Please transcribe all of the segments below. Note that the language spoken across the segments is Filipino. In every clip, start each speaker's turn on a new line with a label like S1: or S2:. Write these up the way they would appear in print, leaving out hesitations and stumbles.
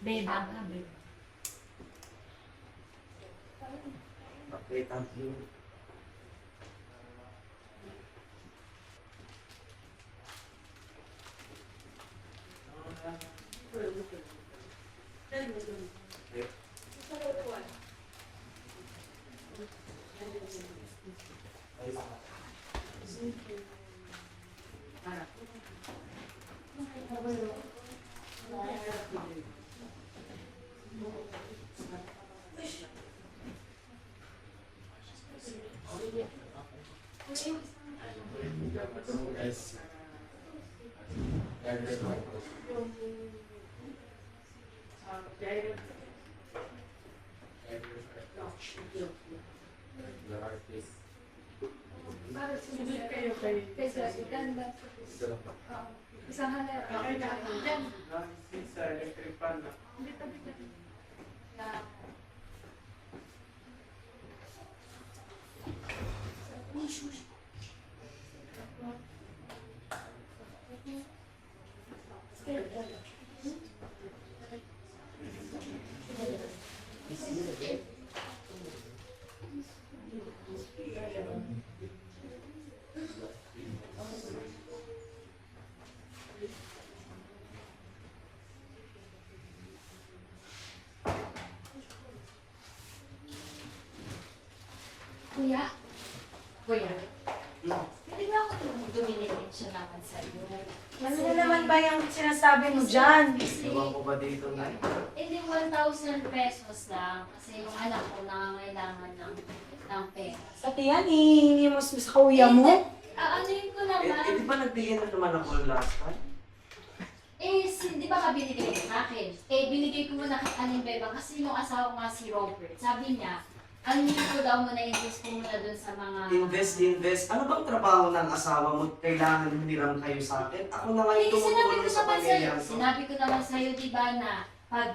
S1: Beba nga, beba.
S2: Okay, thank you.
S1: Isang halera. Okay na. Diyan.
S3: Sa electric fan na.
S1: Dito. Kuya? Kuya? Hindi ba ako dumiligid siya naman sa iyo?
S4: Ano na naman ba yung sinasabi mo dyan?
S2: Ewan ko ba dito na?
S1: Hindi 1,000 pesos lang kasi yung anak ko nangangailangan ng pera.
S4: Pati yan, hihingi mo sa kuya mo.
S1: Aanuin ko
S2: Eh,
S1: naman.
S2: di ba nagbigay na naman ako last time?
S1: Di ba ka binigay sa akin? Binigay ko muna kay Aling Beba kasi yung asawa nga si Robert. Sabi niya, ko daw muna, invest ko muna dun sa mga...
S2: Invest. Ano bang trabaho ng asawa mo? Kailangan humiram kayo sa akin? Ako na ngayon tumutulong sa pamilya ko.
S1: Sinabi ko naman sa'yo, di ba, na pag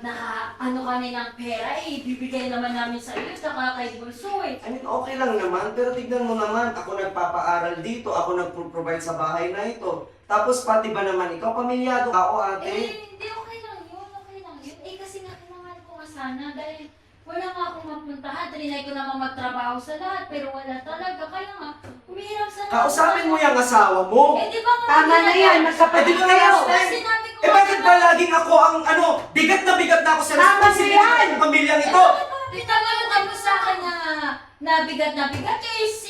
S1: kami ng pera, bibigay naman namin sa iyo, saka kay Bulsoy.
S2: I mean, okay lang naman, pero tignan mo naman, ako nagpapaaral dito, ako nagpo-provide sa bahay na ito. Tapos pati ba naman ikaw, pamilyado ako, ate?
S1: Hindi, okay lang yun. Kasi nga kailangan ko nga sana dahil wala nga akong mapuntahan. Trinay ko naman magtrabaho sa lahat, pero wala talaga. Kaya nga, humihirap sa lahat.
S2: Kausapin mo yung asawa mo.
S1: Di ba nga
S4: Tama na yan, magkapatid
S2: Eh, di ba
S4: kayo.
S2: last time?
S1: Sinabi ko
S2: Bakit ba laging ako ang bigat na ako sa
S4: Tama
S2: responsibilidad
S4: na yan.
S2: ng pamilyang ito?
S1: Pinagalungan mo sa akin na bigat.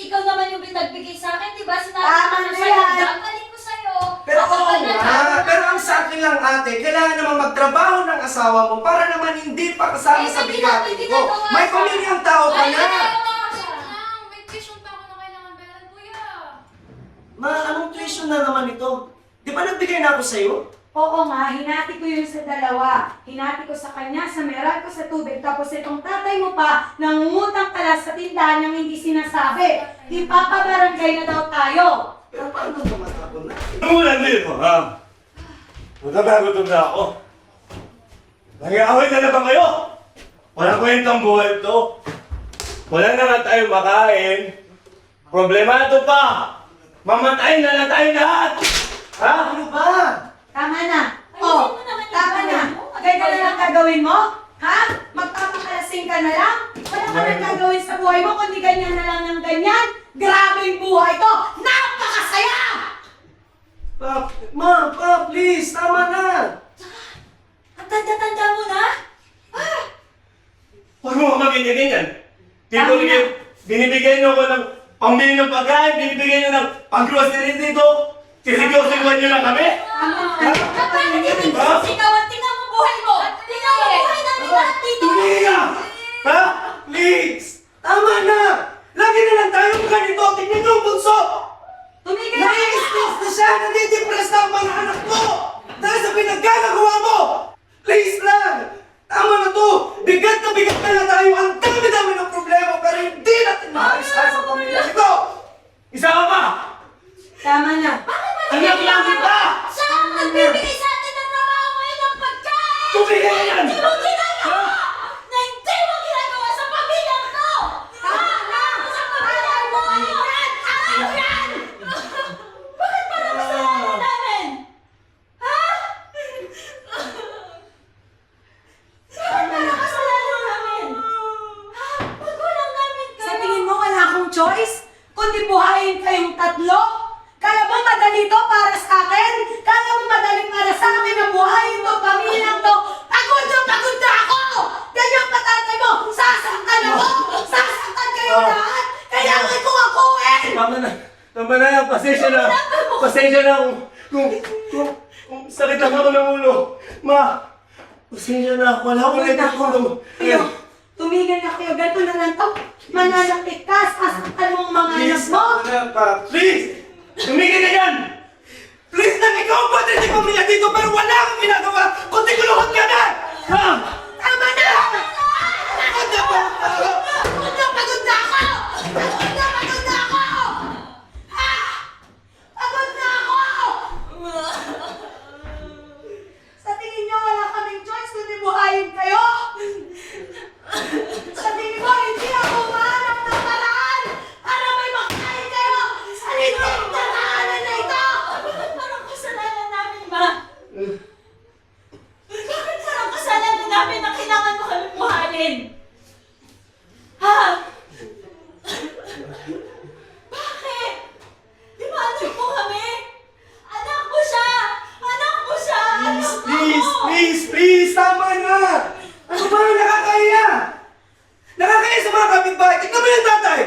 S1: Ikaw naman yung binagbigay sa akin, di ba? Sinabi
S4: Tama
S1: ko
S4: na
S1: sa'yo,
S4: yan.
S1: dapalit ko sa'yo.
S2: Pero
S1: Ako
S2: oo
S1: ka na
S2: nga,
S1: lang.
S2: pero ang sa akin lang ate, kailangan naman magtrabaho ng asawa mo para naman hindi pa kasama sa bigatin ko. May pamilyang tao ka na.
S1: May tuition pa ako na kailangan bayaran, kuya.
S2: Ma, anong tuition na naman ito? Di ba nagbigay na ako sa'yo?
S4: Oo nga, hinati ko yun sa dalawa. Hinati ko sa kanya, sa meral ko sa tubig. Tapos itong tatay mo pa, nangungutang ka sa tindahan niyang hindi sinasabi. Ipapabarangay na daw tayo.
S2: Pero paano naman ako na?
S3: Umulan din mo, ha? Natabagutom na ako. Nag-aaway na ba kayo? Walang kwentang buhay to. Wala na nga tayo makain. Problemado pa. Mamatay na lang tayo lahat. Ha?
S2: Ano ba?
S4: Tama na.
S1: Ayusin mo naman yung
S4: Tama na.
S1: buhay mo.
S4: Ganyan na lang gagawin mo? Ha? Magpapakalasing ka na lang? Wala ka nang gagawin sa buhay mo, kundi ganyan na lang ng ganyan. Grabe yung buhay ko. Napakasaya!
S2: Pa, please, tama na.
S1: Ang tanda-tanda mo na?
S3: Huwag mo maganyan-ganyan.
S4: Tama na.
S3: Binibigyan niyo ako ng pambili ng pagkain, binibigyan niyo ng pang-grocery dito. Sisigyosigwan niyo lang kami?
S1: Tingnan mo buhay mo! Tingnan mo buhay namin lahat dito!
S3: Tumiga! Ha?
S2: Please, tama na. Lagi na lang tayong ganito. Tingnan niyo ang bunso.
S4: Tumigil na
S2: Nai-stress na siya. Nadidepress na ang mga anak mo. Dahil sa pinaggagawa mo. Please lang. Tama na to. Bigat na tayo. Ang dami-dami ng problema. Pero hindi natin maayos sa pamilya ito.
S3: Isa ka pa!
S4: Tama na.
S3: Anak lang kita!
S1: Siya ang nagbibigay sa atin ng trabaho ngayon ng pagkain!
S3: Tumigil na yan!
S1: Hindi mo ginagawa! Na hindi mo ginagawa sa pamilya ko!
S4: Tama na.
S1: Sa pamilya mo! Ayaw yan! Bakit parang kasalanan namin? Ha?
S3: pasensya na kung sakit lang ako ng ulo. Ma, pasensya na. Wala akong nagkakulong.
S4: Kayo, tumigil na kayo. Ganito na lang to. Mananakit ka. Sasaktan mo ang mga anak mo.
S3: Please! Tumigil ka dyan!
S2: Please lang, ikaw ang pati ng pamilya dito pero wala akong ginagawa kundi guluhod ka na!
S3: Ha?
S2: Tama na! Pagod na po!
S4: Pagod na ako! Pagod na ako! Ha? Pagod na ako! Sa tingin niyo wala kaming choice kundi buhayin kayo? Sa tingin mo hindi ako mahanap ng paraan para may makain kayo sa linding tahanan na ito?
S1: Bakit parang kasalanan namin, ma? Bakit parang kasalanan namin na kailangan mo kami buhayin? Ha? Bakit? Di ba anak mo kami? Anak mo siya! Anak mo siya! Anak mo!
S2: Please! Tama na! Ano ba? Nakakahiya! Nakakahiya sa mga kapitbahay! Tignan mo yung tatay!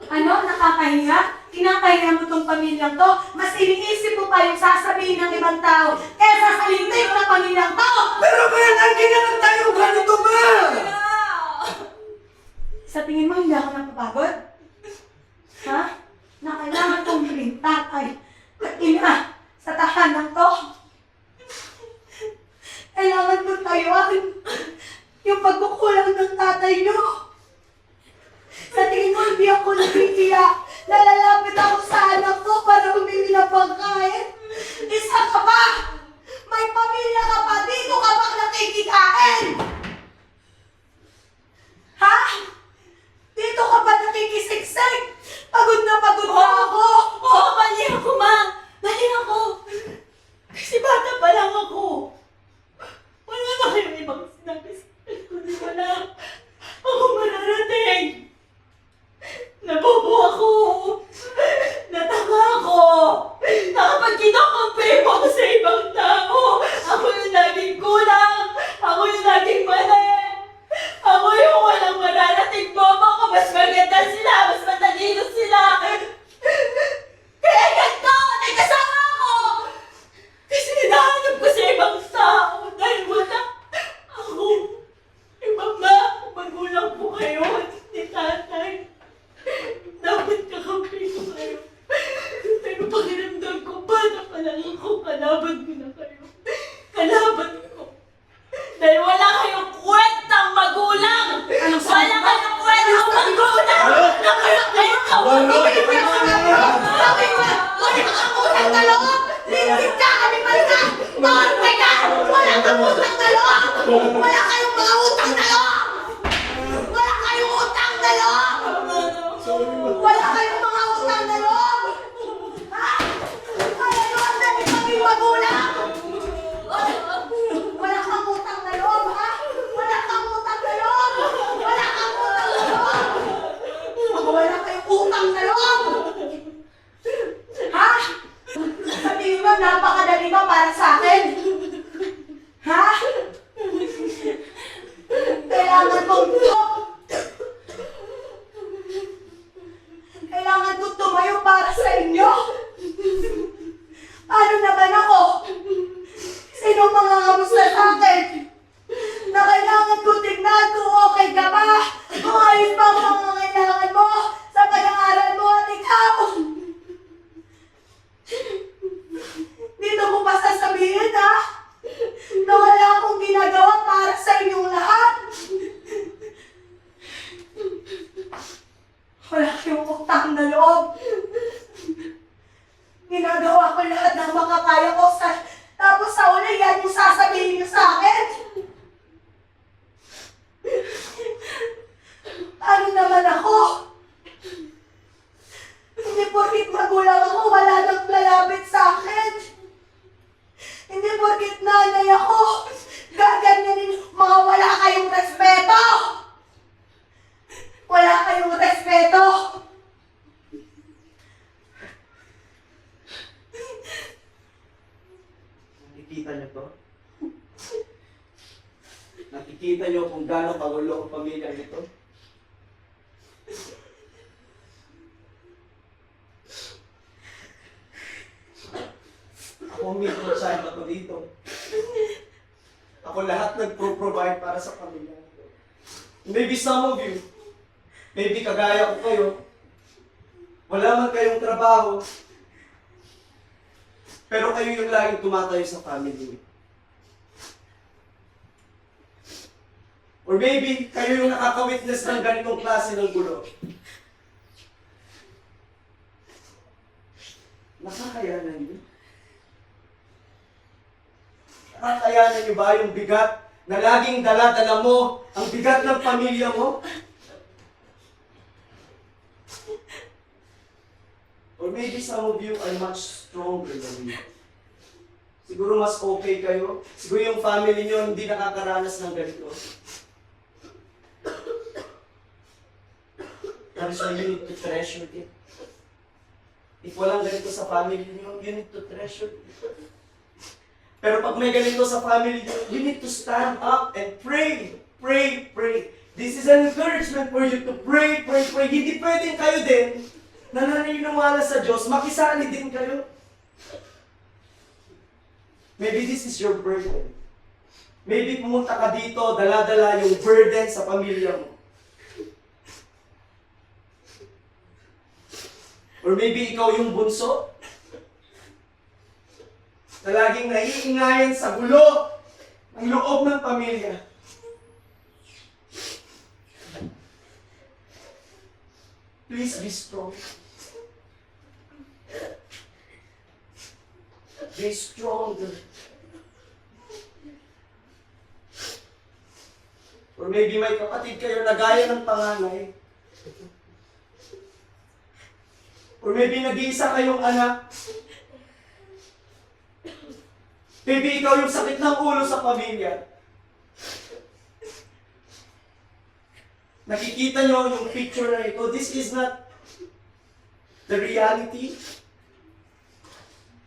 S4: Ano? Nakakahiya? Kinakahiya mo tong pamilyang to? Mas iniisip mo pa yung sasabihin ng ibang tao kaysa sa lintik na pamilyang to!
S2: Pero kaya lagi na lang tayo ganito ba?
S4: Sa tingin mo hindi ako napapagod? Ha? Na kailangan kong maging tatay at ina sa tahanan to? Kailangan kong tayuan yung pagkukulang ng tatay nyo. Sa tingin mo hindi ako nagigiya. Nalalapit ako sa anak ko para humili ng pagkain. Isa ka pa! May pamilya ka pa! Dito ka ba nakikikain? Ha? Dito ka ba nakikisiksik? Pagod na ako!
S1: Oo, mali ako, ma! Mali ako! Kasi bata pa lang ako. Wala na kayong ibang sinabi sa akin, kundi wala ako mararating. Nabobo ako. Natanga ako. Nakapag-kinocompare mo ako sa ibang tao. Ako yung laging kulang. Ako yung laging mali. Ako yung walang mararating bobo ko. Mas maganda sila. Mas matalino sila. Kaya ganito! Nagkasama ako! Kasi hinahanap ko sa ibang tao dahil wala ako. Mama, magulang po kayo ni tatay. Dapat kakampi ko kayo. Pero pakiramdam ko, bata pa lang ako, kalaban ko na kayo. Kalaban ko. Dahil wala kayong kwentang magulang! Wala kayong kwentang magulang! Wala kayong
S4: Utang na loob! Lintik ka kami palika! Torpe ka! Wala kang utang na loob! Wala kayong mga utang na loob! Wala kayong utang na loob! Wala kayong mga utang na loob! Ha? Kaya nyo ang dami kaming magulang! Wala kang utang na loob, ha? Wala kang utang na loob! Wala kang utang na loob! Wala kayong utang na loob! Ha? Sabihin mo, napakadali ba para sa akin? Ha? Kailangan kong kailangan kong tumayo para sa inyo. Paano naman ako? Sino mga kamusta sa akin? Na kailangan ko tignan kung okay ka ba? Kung ayos ba ang mga kailangan mo sa pag-aaral mo at ikaw? Dito ko pa sasabihin, ha? Na wala akong ginagawa para sa inyong lahat. Wala kayong utang na loob. Ginagawa ko lahat ng makakaya ko tapos sa uli, yan yung sasabihin niyo sa akin. Ano naman ako? Hindi porkit magulang ako, wala nang lalapit sa akin. Hindi porkit nanay ako, gaganyanin mga wala kayong respeto. Wala kayong respeto.
S2: Nakikita niyo to? Nakikita niyo kung gaano kagulo ang pamilya nito? ako lahat nagpro-provide para sa pamilya. Maybe some of you, maybe kagaya ko kayo, wala man kayong trabaho, pero kayo yung laging tumatayo sa family. Or maybe kayo yung nakaka-witness ng ganitong klase ng gulo. Nakakayanan niyo? Nakakayanan niyo ba yung bigat na laging dala-dala mo, ang bigat ng pamilya mo? Or maybe some of you are much stronger than me. Siguro mas okay kayo. Siguro yung family niyo hindi nakakaranas ng ganito. Pero so you need to treasure it. If walang ganito sa family niyo, you need to treasure it. Pero pag may ganito sa family niyo, you need to stand up and pray. Pray, pray. This is an encouragement for you to pray, pray, pray. Hindi pwedeng kayo din na naniniwala sa Diyos, makisali din kayo. Maybe this is your burden. Maybe pumunta ka dito, dala-dala yung burden sa pamilya mo. Or maybe ikaw yung bunso na laging naiingayan sa gulo ng loob ng pamilya. Please be strong. Be stronger. Or maybe may kapatid kayo na gaya ng panganay. Or maybe nag-iisa kayong anak. Maybe ikaw yung sakit ng ulo sa pamilya. Nakikita nyo yung picture na ito. This is not the reality.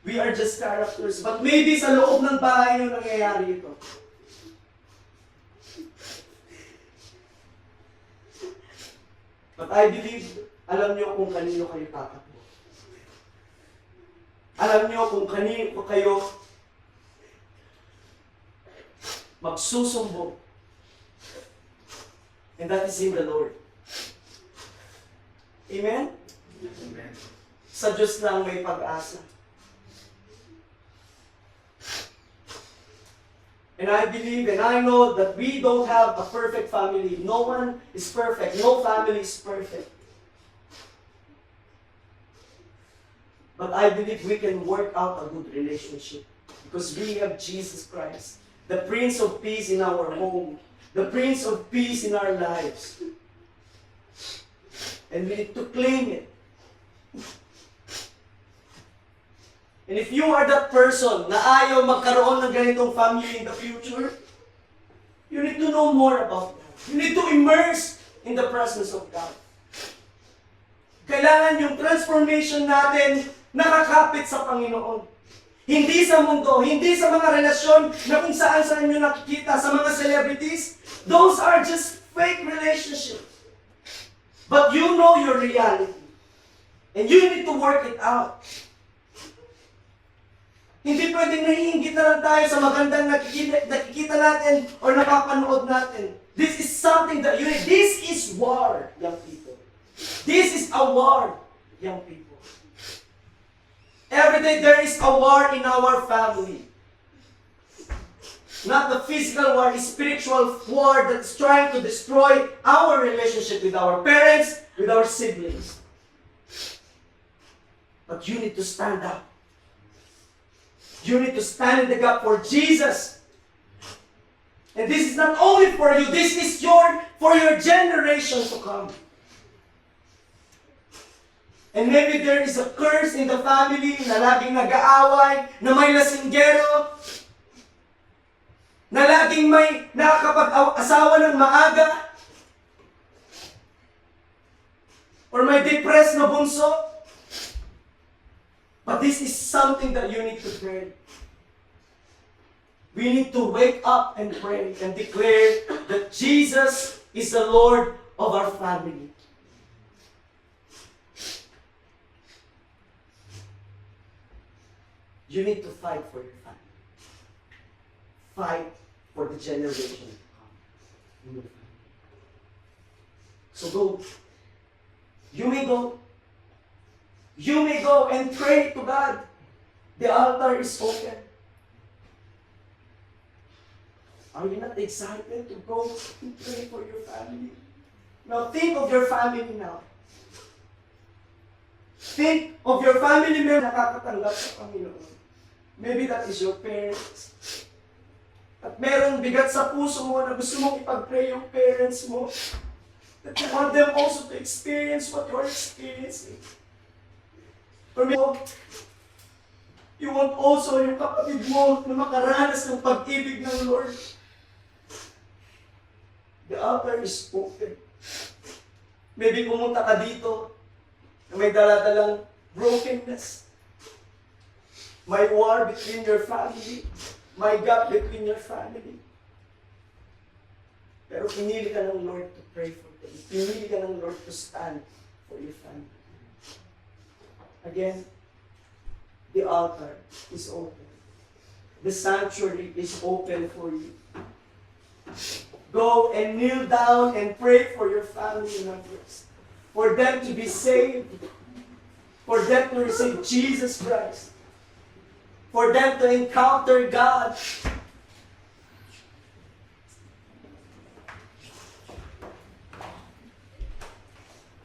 S2: We are just characters. But maybe sa loob ng bahay nyo nangyayari ito. But I believe, alam nyo kung kanino kayo tatakbo. Alam nyo kung kanino kayo magsusumbong. And that is in the Lord. Amen?
S3: Amen.
S2: Sa Diyos lang may pag-asa. And I believe and I know that we don't have a perfect family. No one is perfect. No family is perfect. But I believe we can work out a good relationship because we have Jesus Christ, the Prince of Peace in our home, the Prince of Peace in our lives. And we need to claim it. And if you are that person na ayaw magkaroon ng ganitong family in the future, you need to know more about that. You need to immerse in the presence of God. Kailangan yung transformation natin nakakapit sa Panginoon. Hindi sa mundo, hindi sa mga relasyon na kung saan nyo nakikita sa mga celebrities. Those are just fake relationships. But you know your reality. And you need to work it out. Hindi pwedeng naiingit na lang tayo sa magandang nakikita natin or napapanood natin. This is something that you need. This is war, young people. This is a war, young people. Every day there is a war in our family. Not the physical war, it's spiritual war that is trying to destroy our relationship with our parents, with our siblings. But you need to stand up. You need to stand in the gap for Jesus. And this is not only for you, this is for your generation to come. And maybe there is a curse in the family na laging nag-aaway, na may lasinggero, na laging may nakakapag-asawa ng maaga, or may depressed na bunso. But this is something that you need to pray. We need to wake up and pray and declare that Jesus is the Lord of our family. You need to fight for your family. Fight for the generation to come. So go. You may go. You may go and pray to God. The altar is open. Are you not excited to go and pray for your family? Now think of your family now. Think of your family member na nakakatanggap sa Panginoon. Maybe that is your parents. At meron bigat sa puso mo na gusto mong ipag-pray yung parents mo. That you want them also to experience what you are experiencing. Or maybe you want also yung kapatid mo na makaranas ng pag-ibig ng Lord. The altar is open. Maybe pumunta ka dito na may dala-dalang brokenness. May war between your family. May gap between your family. Pero pinili ka ng Lord to pray for them. Pinili ka ng Lord to stand for your family. Again, the altar is open. The sanctuary is open for you. Go and kneel down and pray for your family members. For them to be saved. For them to receive Jesus Christ. For them to encounter God.